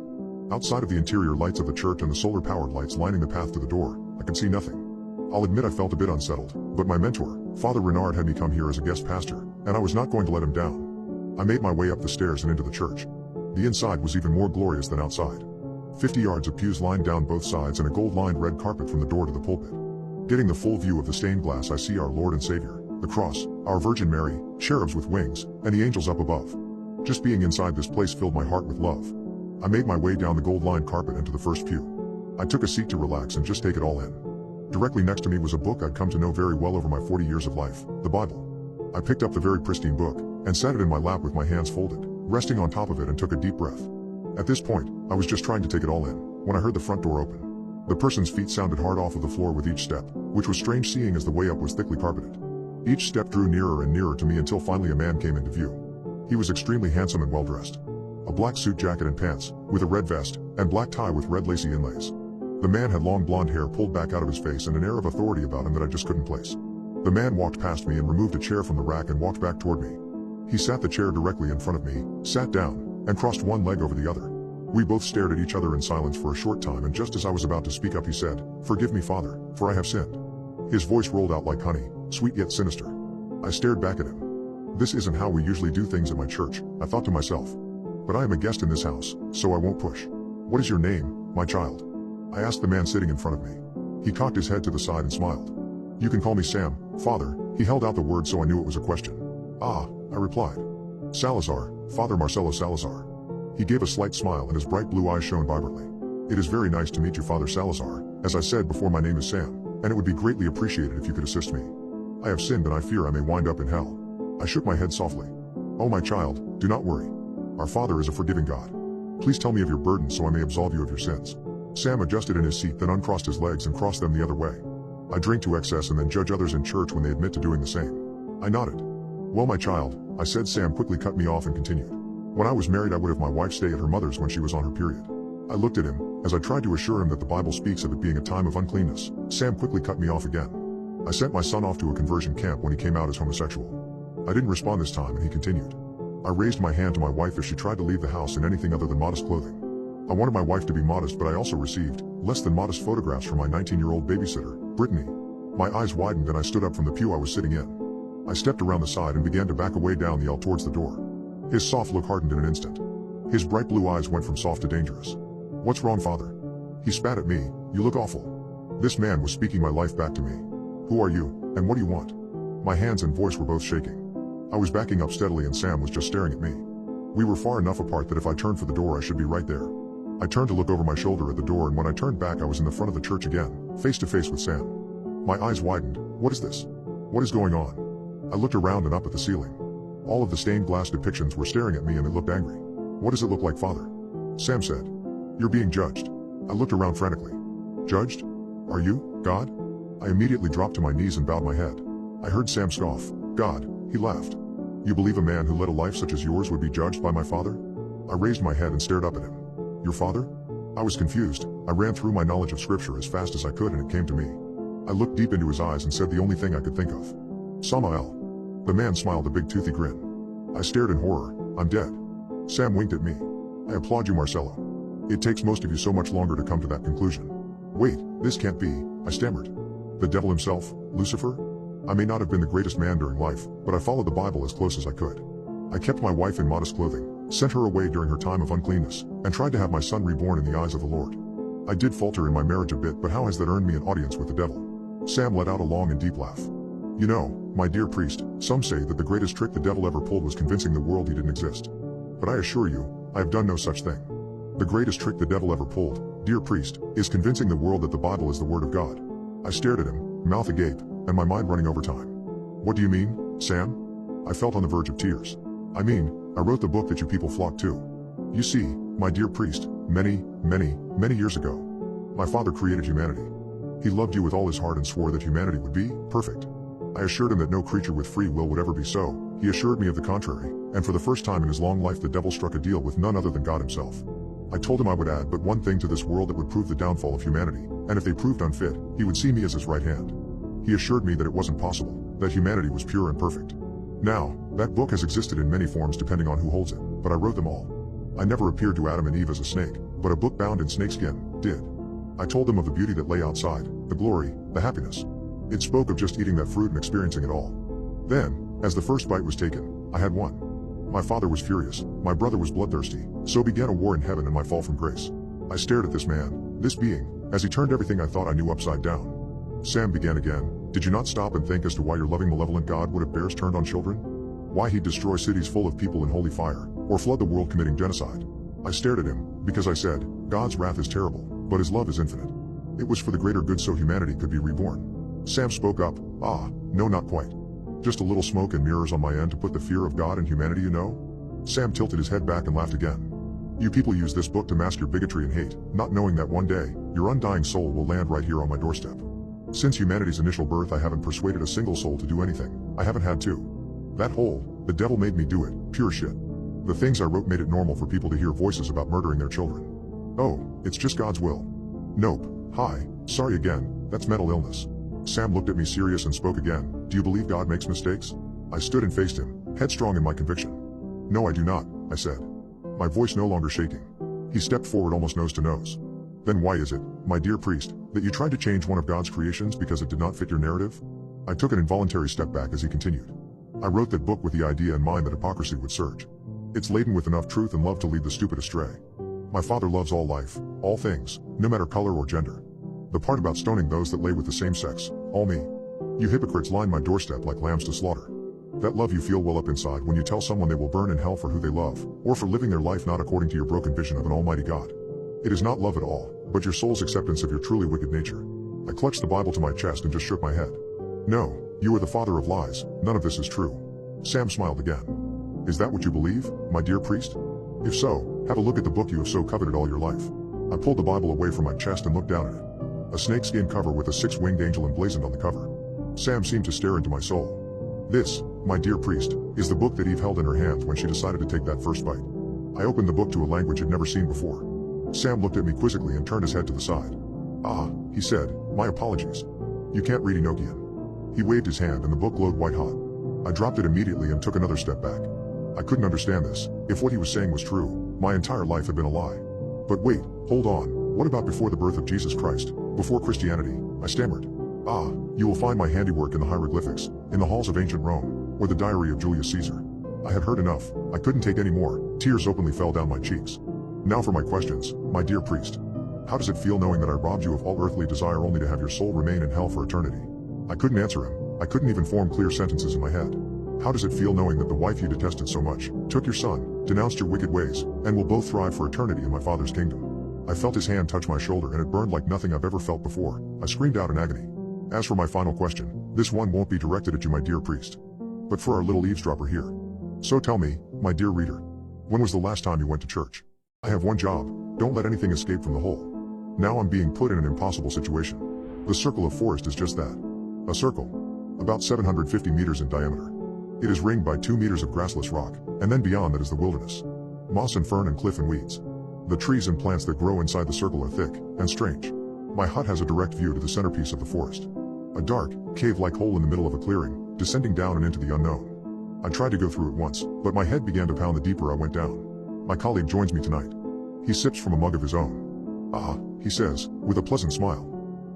Outside of the interior lights of the church and the solar-powered lights lining the path to the door, I could see nothing. I'll admit I felt a bit unsettled, but my mentor, Father Renard, had me come here as a guest pastor, and I was not going to let him down. I made my way up the stairs and into the church. The inside was even more glorious than outside. 50 yards of pews lined down both sides and a gold-lined red carpet from the door to the pulpit. Getting the full view of the stained glass, I see our Lord and Savior, the cross, our Virgin Mary, cherubs with wings, and the angels up above. Just being inside this place filled my heart with love. I made my way down the gold-lined carpet into the first pew. I took a seat to relax and just take it all in. Directly next to me was a book I'd come to know very well over my 40 years of life, the Bible. I picked up the very pristine book, and sat it in my lap with my hands folded, resting on top of it, and took a deep breath. At this point, I was just trying to take it all in, when I heard the front door open. The person's feet sounded hard off of the floor with each step, which was strange seeing as the way up was thickly carpeted. Each step drew nearer and nearer to me until finally a man came into view. He was extremely handsome and well-dressed. A black suit jacket and pants, with a red vest, and black tie with red lacy inlays. The man had long blonde hair pulled back out of his face and an air of authority about him that I just couldn't place. The man walked past me and removed a chair from the rack and walked back toward me. He sat the chair directly in front of me, sat down, and crossed one leg over the other. We both stared at each other in silence for a short time, and just as I was about to speak up he said, "Forgive me, Father, for I have sinned." His voice rolled out like honey, sweet yet sinister. I stared back at him. This isn't how we usually do things at my church, I thought to myself. But I am a guest in this house, so I won't push. What is your name, my child? I asked the man sitting in front of me. He cocked his head to the side and smiled. You can call me Sam, Father. He held out the word so I knew it was a question. Ah, I replied. Salazar, Father Marcelo Salazar. He gave a slight smile and his bright blue eyes shone vibrantly. It is very nice to meet you, Father Salazar. As I said before, my name is Sam, and it would be greatly appreciated if you could assist me. I have sinned and I fear I may wind up in hell. I shook my head softly. Oh my child, do not worry. Our Father is a forgiving God. Please tell me of your burden so I may absolve you of your sins. Sam adjusted in his seat, then uncrossed his legs and crossed them the other way. I drink to excess and then judge others in church when they admit to doing the same. I nodded. Well, my child, I said. Sam quickly cut me off and continued. When I was married, I would have my wife stay at her mother's when she was on her period. I looked at him, as I tried to assure him that the Bible speaks of it being a time of uncleanness. Sam quickly cut me off again. I sent my son off to a conversion camp when he came out as homosexual. I didn't respond this time and he continued. I raised my hand to my wife as she tried to leave the house in anything other than modest clothing. I wanted my wife to be modest, but I also received less than modest photographs from my 19-year-old babysitter, Brittany. My eyes widened and I stood up from the pew I was sitting in. I stepped around the side and began to back away down the aisle towards the door. His soft look hardened in an instant. His bright blue eyes went from soft to dangerous. What's wrong, Father? He spat at me. You look awful. This man was speaking my life back to me. Who are you, and what do you want? My hands and voice were both shaking. I was backing up steadily and Sam was just staring at me. We were far enough apart that if I turned for the door I should be right there. I turned to look over my shoulder at the door, and when I turned back I was in the front of the church again, face to face with Sam. My eyes widened. What is this? What is going on? I looked around and up at the ceiling. All of the stained glass depictions were staring at me and they looked angry. What does it look like, Father? Sam said. You're being judged. I looked around frantically. Judged? Are you, God? I immediately dropped to my knees and bowed my head. I heard Sam scoff. God, he laughed. You believe a man who led a life such as yours would be judged by my father? I raised my head and stared up at him. Your father? I was confused. I ran through my knowledge of scripture as fast as I could and it came to me. I looked deep into his eyes and said the only thing I could think of. Samael. The man smiled a big toothy grin. I stared in horror. I'm dead. Sam winked at me. I applaud you, Marcelo. It takes most of you so much longer to come to that conclusion. Wait, this can't be, I stammered. The devil himself, Lucifer? I may not have been the greatest man during life, but I followed the Bible as close as I could. I kept my wife in modest clothing, sent her away during her time of uncleanness, and tried to have my son reborn in the eyes of the Lord. I did falter in my marriage a bit, but how has that earned me an audience with the devil? Sam let out a long and deep laugh. You know, my dear priest, some say that the greatest trick the devil ever pulled was convincing the world he didn't exist. But I assure you, I have done no such thing. The greatest trick the devil ever pulled, dear priest, is convincing the world that the Bible is the word of God. I stared at him, mouth agape, and my mind running overtime. What do you mean, Sam? I felt on the verge of tears. I mean, I wrote the book that you people flock to. You see, my dear priest, many years ago, my father created humanity. He loved you with all his heart and swore that humanity would be perfect. I assured him that no creature with free will would ever be so. He assured me of the contrary, and for the first time in his long life the devil struck a deal with none other than God himself. I told him I would add but one thing to this world that would prove the downfall of humanity, and if they proved unfit, he would see me as his right hand. He assured me that it wasn't possible, that humanity was pure and perfect. Now, that book has existed in many forms depending on who holds it, but I wrote them all. I never appeared to Adam and Eve as a snake, but a book bound in snakeskin did. I told them of the beauty that lay outside, the glory, the happiness. It spoke of just eating that fruit and experiencing it all. Then, as the first bite was taken, I had won. My father was furious, my brother was bloodthirsty, so began a war in heaven and my fall from grace. I stared at this man, this being, as he turned everything I thought I knew upside down. Sam began again. Did you not stop and think as to why your loving malevolent God would have bears turned on children? Why he'd destroy cities full of people in holy fire, or flood the world committing genocide? I stared at him, because I said, God's wrath is terrible, but his love is infinite. It was for the greater good so humanity could be reborn. Sam spoke up. No, not quite. Just a little smoke and mirrors on my end to put the fear of God and humanity, you know? Sam tilted his head back and laughed again. You people use this book to mask your bigotry and hate, not knowing that one day, your undying soul will land right here on my doorstep. Since humanity's initial birth I haven't persuaded a single soul to do anything. I haven't had to. That whole, the devil made me do it, pure shit. The things I wrote made it normal for people to hear voices about murdering their children. Oh, it's just God's will. Nope. Hi, sorry again, that's mental illness. Sam looked at me serious and spoke again. Do you believe God makes mistakes? I stood and faced him, headstrong in my conviction. No, I do not, I said. My voice no longer shaking. He stepped forward almost nose to nose. Then why is it, my dear priest, that you tried to change one of God's creations because it did not fit your narrative? I took an involuntary step back as he continued. I wrote that book with the idea in mind that hypocrisy would surge. It's laden with enough truth and love to lead the stupid astray. My father loves all life, all things, no matter color or gender. The part about stoning those that lay with the same sex, all me. You hypocrites line my doorstep like lambs to slaughter. That love you feel well up inside when you tell someone they will burn in hell for who they love, or for living their life not according to your broken vision of an almighty God. It is not love at all, but your soul's acceptance of your truly wicked nature. I clutched the Bible to my chest and just shook my head. No, you are the father of lies, none of this is true. Sam smiled again. Is that what you believe, my dear priest? If so, have a look at the book you have so coveted all your life. I pulled the Bible away from my chest and looked down at it. A snakeskin cover with a six-winged angel emblazoned on the cover. Sam seemed to stare into my soul. This, my dear priest, is the book that Eve held in her hand when she decided to take that first bite. I opened the book to a language he'd never seen before. Sam looked at me quizzically and turned his head to the side. He said, my apologies. You can't read Enochian. He waved his hand and the book glowed white hot. I dropped it immediately and took another step back. I couldn't understand this. If what he was saying was true, my entire life had been a lie. But wait, hold on, what about before the birth of Jesus Christ, before Christianity? I stammered. You will find my handiwork in the hieroglyphics, in the halls of ancient Rome, or the diary of Julius Caesar. I had heard enough, I couldn't take any more, tears openly fell down my cheeks. Now for my questions, my dear priest. How does it feel knowing that I robbed you of all earthly desire only to have your soul remain in hell for eternity? I couldn't answer him, I couldn't even form clear sentences in my head. How does it feel knowing that the wife you detested so much, took your son, denounced your wicked ways, and will both thrive for eternity in my father's kingdom? I felt his hand touch my shoulder and it burned like nothing I've ever felt before. I screamed out in agony. As for my final question, this one won't be directed at you, my dear priest, but for our little eavesdropper here. So tell me, my dear reader, when was the last time you went to church? I have one job: don't let anything escape from the hole. Now I'm being put in an impossible situation. The circle of forest is just that. A circle. About 750 meters in diameter. It is ringed by 2 meters of grassless rock, and then beyond that is the wilderness. Moss and fern and cliff and weeds. The trees and plants that grow inside the circle are thick and strange. My hut has a direct view to the centerpiece of the forest. A dark, cave-like hole in the middle of a clearing, descending down and into the unknown. I tried to go through it once, but my head began to pound the deeper I went down. My colleague joins me tonight. He sips from a mug of his own. "Ah," he says, with a pleasant smile.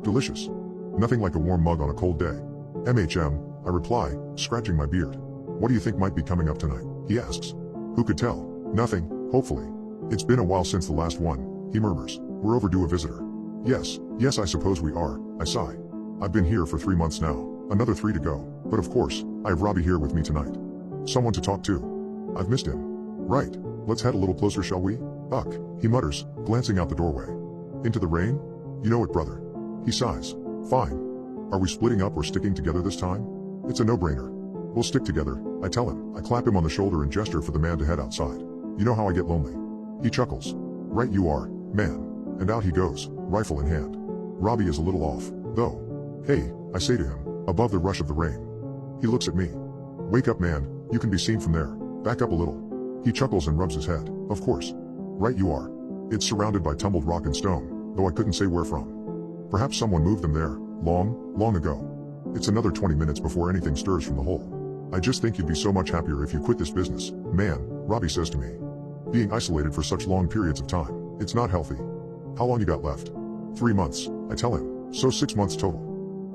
"Delicious. Nothing like a warm mug on a cold day." I reply, scratching my beard. "What do you think might be coming up tonight?" he asks. "Who could tell? Nothing, hopefully." "It's been a while since the last one," he murmurs. "We're overdue a visitor." Yes, I suppose we are," I sigh. "I've been here for 3 months now, another 3 to go, but of course, I have Robbie here with me tonight. Someone to talk to. I've missed him." "Right, let's head a little closer, shall we?" "Ugh," he mutters, glancing out the doorway. "Into the rain? You know it, brother." He sighs. "Fine. Are we splitting up or sticking together this time?" "It's a no-brainer. We'll stick together," I tell him. I clap him on the shoulder and gesture for the man to head outside. "You know how I get lonely." He chuckles. "Right you are, man." And out he goes, rifle in hand. Robbie is a little off, though. "Hey," I say to him, above the rush of the rain. He looks at me. "Wake up, man, you can be seen from there. Back up a little." He chuckles and rubs his head. "Of course. Right you are. It's surrounded by tumbled rock and stone, though I couldn't say where from. Perhaps someone moved them there, long ago. It's another 20 minutes before anything stirs from the hole. I just think you'd be so much happier if you quit this business, man," Robbie says to me. "Being isolated for such long periods of time, it's not healthy." "How long you got left?" 3 months, I tell him. "So 6 months total.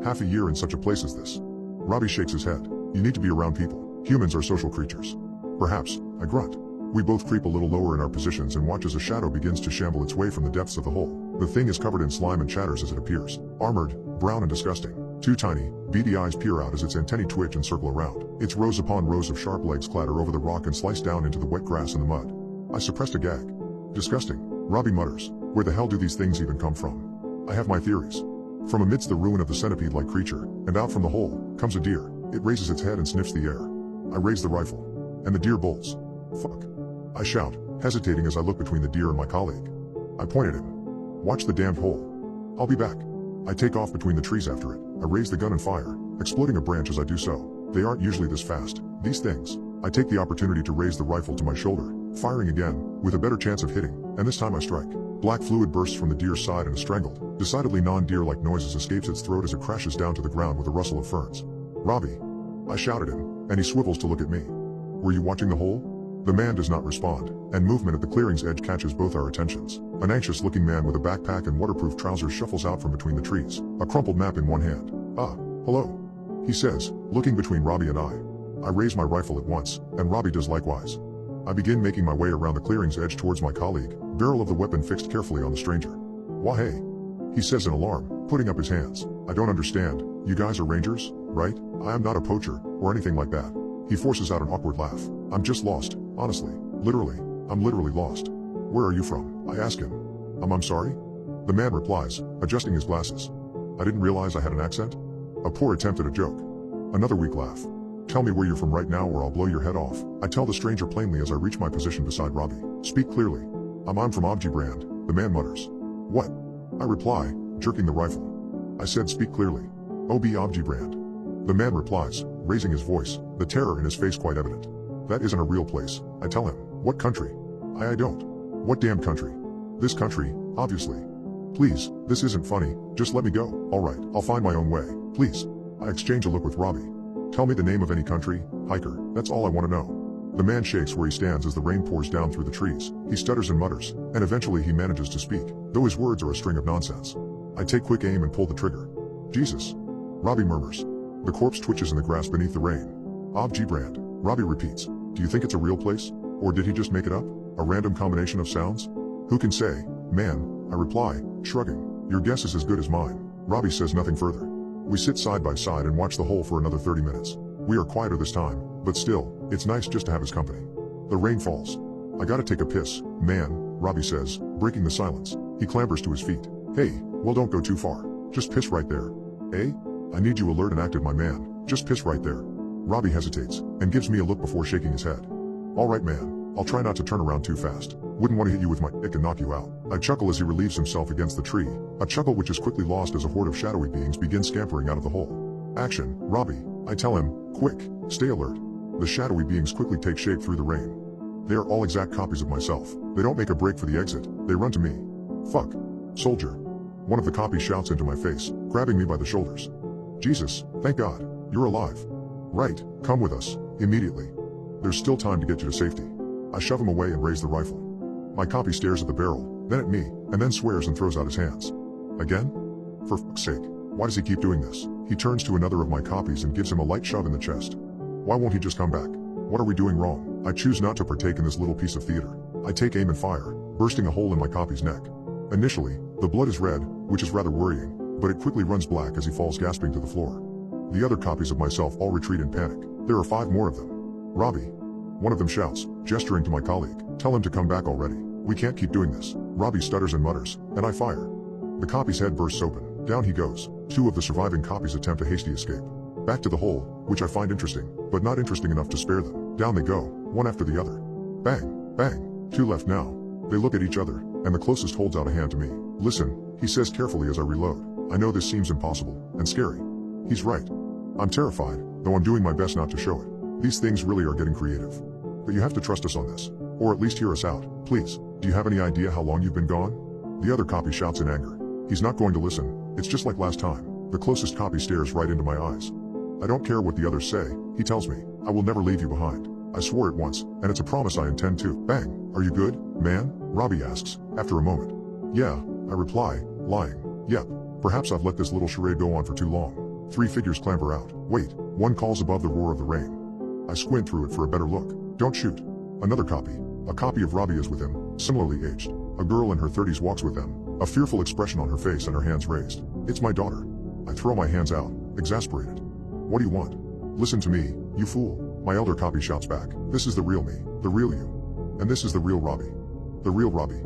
Half a year in such a place as this." Robbie shakes his head. "You need to be around people. Humans are social creatures." "Perhaps," I grunt. We both creep a little lower in our positions and watch as a shadow begins to shamble its way from the depths of the hole. The thing is covered in slime and chatters as it appears. Armored, brown and disgusting. 2 tiny, beady eyes peer out as its antennae twitch and circle around. Its rows upon rows of sharp legs clatter over the rock and slice down into the wet grass and the mud. I suppressed a gag. "Disgusting," Robbie mutters. "Where the hell do these things even come from?" I have my theories. From amidst the ruin of the centipede-like creature, and out from the hole, comes a deer. It raises its head and sniffs the air. I raise the rifle. And the deer bolts. "Fuck," I shout, hesitating as I look between the deer and my colleague. I point at him. "Watch the damned hole. I'll be back." I take off between the trees after it. I raise the gun and fire, exploding a branch as I do so. They aren't usually this fast, these things. I take the opportunity to raise the rifle to my shoulder, firing again, with a better chance of hitting, and this time I strike. Black fluid bursts from the deer's side and a strangled, decidedly non-deer-like noises escapes its throat as it crashes down to the ground with a rustle of ferns. "Robbie," I shout at him, and he swivels to look at me. "Were you watching the hole?" The man does not respond, and movement at the clearing's edge catches both our attentions. An anxious-looking man with a backpack and waterproof trousers shuffles out from between the trees, a crumpled map in one hand. "Ah, hello," he says, looking between Robbie and I. I raise my rifle at once, and Robbie does likewise. I begin making my way around the clearing's edge towards my colleague, barrel of the weapon fixed carefully on the stranger. "Why hey," he says in alarm, putting up his hands. "I don't understand. You guys are rangers, right? I am not a poacher, or anything like that." He forces out an awkward laugh. "I'm just lost, honestly. I'm literally lost." "Where are you from?" I ask him. I'm sorry?" The man replies, adjusting his glasses. "I didn't realize I had an accent." A poor attempt at a joke. Another weak laugh. "Tell me where you're from right now or I'll blow your head off," I tell the stranger plainly as I reach my position beside Robbie. "Speak clearly." I'm from Brand," the man mutters. "What?" I reply, jerking the rifle. "I said speak clearly." "OB Brand." The man replies, raising his voice, the terror in his face quite evident. "That isn't a real place," I tell him. "What country?" I don't. "What damn country?" "This country, obviously." "Please, this isn't funny, just let me go." "Alright, I'll find my own way, please." I exchange a look with Robbie. "Tell me the name of any country, hiker, that's all I want to know." The man shakes where he stands as the rain pours down through the trees. He stutters and mutters, and eventually he manages to speak, though his words are a string of nonsense. I take quick aim and pull the trigger. "Jesus," Robbie murmurs. The corpse twitches in the grass beneath the rain. Brand," Robbie repeats. "Do you think it's a real place? Or did he just make it up? A random combination of sounds? Who can say, man?" I reply, shrugging. "Your guess is as good as mine." Robbie says nothing further. We sit side by side and watch the hole for another 30 minutes. We are quieter this time, but still, it's nice just to have his company. The rain falls. "I gotta take a piss, man," Robbie says, breaking the silence. He clambers to his feet. Hey, well don't go too far. Just piss right there. Eh? I need you alert and active, my man. Just piss right there. Robbie hesitates and gives me a look before shaking his head. Alright man, I'll try not to turn around too fast. Wouldn't want to hit you with my dick and knock you out. I chuckle as he relieves himself against the tree, a chuckle which is quickly lost as a horde of shadowy beings begin scampering out of the hole. Action, Robbie, I tell him, quick, stay alert. The shadowy beings quickly take shape through the rain. They are all exact copies of myself. They don't make a break for the exit, they run to me. Fuck. Soldier. One of the copies shouts into my face, grabbing me by the shoulders. Jesus, thank God, you're alive. Right, come with us, immediately. There's still time to get you to safety. I shove him away and raise the rifle. My copy stares at the barrel, then at me, and then swears and throws out his hands. Again? For fuck's sake, why does he keep doing this? He turns to another of my copies and gives him a light shove in the chest. Why won't he just come back? What are we doing wrong? I choose not to partake in this little piece of theater. I take aim and fire, bursting a hole in my copy's neck. Initially, the blood is red, which is rather worrying, but it quickly runs black as he falls gasping to the floor. The other copies of myself all retreat in panic. There are 5 more of them. Robbie. One of them shouts, gesturing to my colleague. Tell him to come back already. We can't keep doing this. Robbie stutters and mutters, and I fire. The copy's head bursts open. Down he goes. 2 of the surviving copies attempt a hasty escape. Back to the hole, which I find interesting, but not interesting enough to spare them. Down they go, one after the other. Bang, bang. 2 left now. They look at each other, and the closest holds out a hand to me. Listen, he says carefully as I reload. I know this seems impossible, and scary. He's right. I'm terrified, though I'm doing my best not to show it. These things really are getting creative. But you have to trust us on this. Or at least hear us out, please. Do you have any idea how long you've been gone? The other copy shouts in anger. He's not going to listen. It's just like last time. The closest copy stares right into my eyes. I don't care what the others say, he tells me. I will never leave you behind. I swore it once, and it's a promise I intend to. Bang. Are you good, man? Robbie asks, after a moment. Yeah, I reply, lying. Yep. Perhaps I've let this little charade go on for too long. 3 figures clamber out. Wait. One calls above the roar of the rain. I squint through it for a better look. Don't shoot. Another copy. A copy of Robbie is with him, similarly aged. A girl in her 30s walks with them, a fearful expression on her face and her hands raised. It's my daughter. I throw my hands out, exasperated. What do you want? Listen to me, you fool. My elder copy shouts back. This is the real me, the real you. And this is the real Robbie. The real Robbie.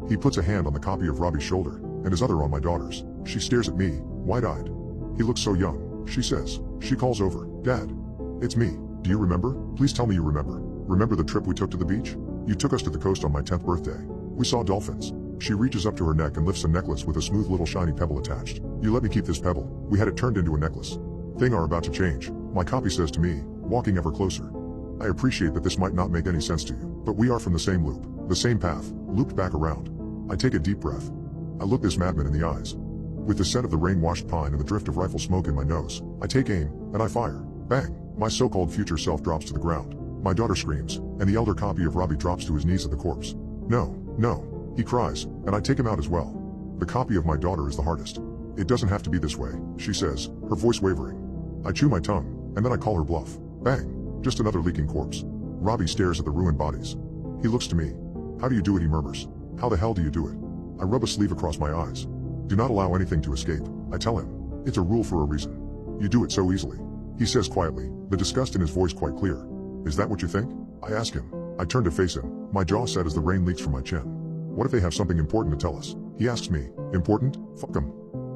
He puts a hand on the copy of Robbie's shoulder, and his other on my daughter's. She stares at me, wide-eyed. He looks so young, she says. She calls over, Dad. It's me. Do you remember? Please tell me you remember. Remember the trip we took to the beach? You took us to the coast on my 10th birthday. We saw dolphins. She reaches up to her neck and lifts a necklace with a smooth little shiny pebble attached. You let me keep this pebble. We had it turned into a necklace. Things are about to change, my copy says to me, walking ever closer. I appreciate that this might not make any sense to you, but we are from the same loop, the same path, looped back around. I take a deep breath. I look this madman in the eyes. With the scent of the rain-washed pine and the drift of rifle smoke in my nose, I take aim, and I fire. Bang! My so-called future self drops to the ground. My daughter screams, and the elder copy of Robbie drops to his knees at the corpse. No, no, he cries, and I take him out as well. The copy of my daughter is the hardest. It doesn't have to be this way, she says, her voice wavering. I chew my tongue, and then I call her bluff. Bang! Just another leaking corpse. Robbie stares at the ruined bodies. He looks to me. How do you do it, he murmurs. How the hell do you do it? I rub a sleeve across my eyes. Do not allow anything to escape, I tell him. It's a rule for a reason. You do it so easily. He says quietly, the disgust in his voice quite clear. Is that what you think? I ask him. I turn to face him, my jaw set as the rain leaks from my chin. What if they have something important to tell us? He asks me. Important? Fuck them.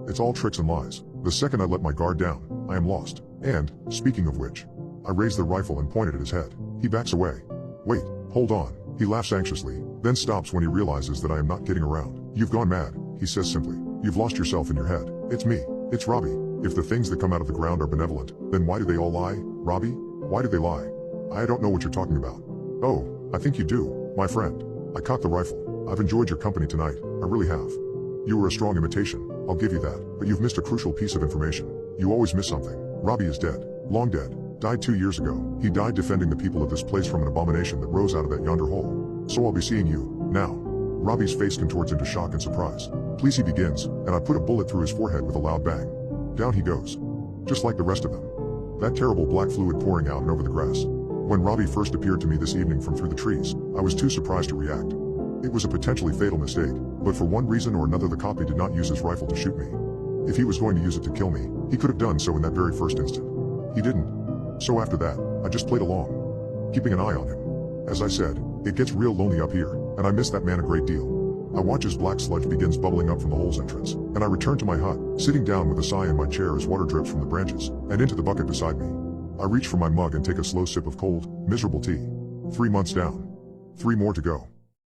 It's all tricks and lies. The second I let my guard down, I am lost. And, speaking of which, I raise the rifle and point it at his head. He backs away. Wait, hold on. He laughs anxiously, then stops when he realizes that I am not kidding around. You've gone mad, he says simply. You've lost yourself in your head. It's me. It's Robbie. If the things that come out of the ground are benevolent, then why do they all lie? Robbie? Why do they lie? I don't know what you're talking about. Oh, I think you do, my friend. I cock the rifle. I've enjoyed your company tonight, I really have. You were a strong imitation, I'll give you that, but you've missed a crucial piece of information. You always miss something. Robbie is dead. Long dead. Died 2 years ago. He died defending the people of this place from an abomination that rose out of that yonder hole. So I'll be seeing you, now. Robbie's face contorts into shock and surprise. Please, he begins, and I put a bullet through his forehead with a loud bang. Down he goes. Just like the rest of them. That terrible black fluid pouring out and over the grass. When Robbie first appeared to me this evening from through the trees, I was too surprised to react. It was a potentially fatal mistake, but for one reason or another the copy did not use his rifle to shoot me. If he was going to use it to kill me, he could have done so in that very first instant. He didn't. So after that, I just played along, keeping an eye on him. As I said, it gets real lonely up here, and I miss that man a great deal. I watch as black sludge begins bubbling up from the hole's entrance, and I return to my hut, sitting down with a sigh in my chair as water drips from the branches and into the bucket beside me. I reach for my mug and take a slow sip of cold, miserable tea. 3 months down. 3 more to go.